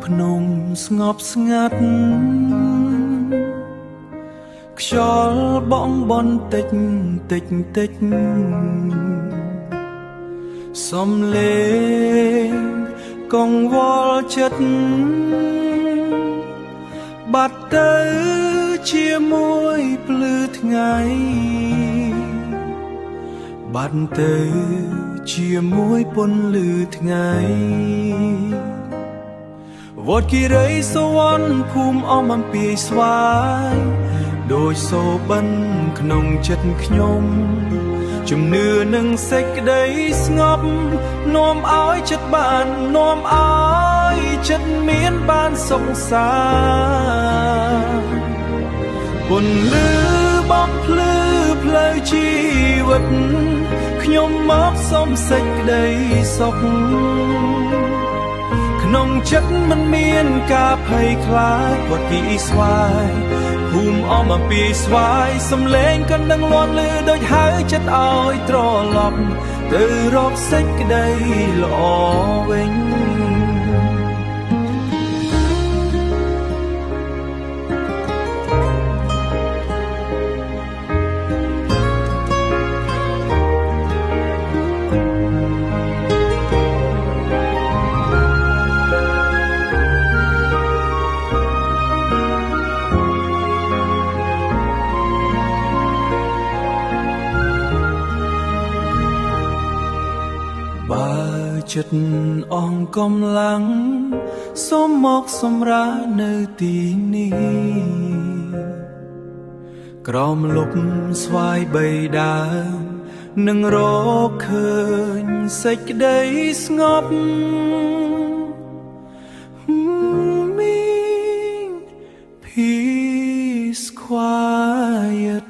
ក្នុងស្ងប់ស្ងាត់ខ្យល់បងបន្តិចតិចតិចសំលេងកង្វល់ចិត្តបាត់ទៅជាមួយភ្លឺថ្ងៃបាត់ទៅជាមួយពន្លឺថ្ងៃវត្តគិរីសវណ្ណភូមិអមអំពីស្វាយដូចសូបិនក្នុងចិត្តខ្ញុំជំនឿនឹងសេចក្តីស្ងប់នាំឲ្យចិត្តបាននាំឲ្យចិត្តមានបានសុខសាន្តពន្លឺបំភ្លឺផ្លូវជីវិតខ្ញុំមកសុំសេចក្តីសុខក្នុងចិត្តមិនមានការភ័យខ្លាចវត្តគីស្វាយភូមិអមអំពីស្វាយសំឡេងក៏នឹងលាន់លឺដូចហៅចិត្តឲ្យត្រឡប់ទៅរកសេចក្តីល្អវិញបើចិត្តអងកម្លាំងសូមមកសម្រាកនៅទីនេះក្រោមលប់ស្វាយបីដើមនឹងរកឃើញសេចក្តីស្ងប់Peace quiet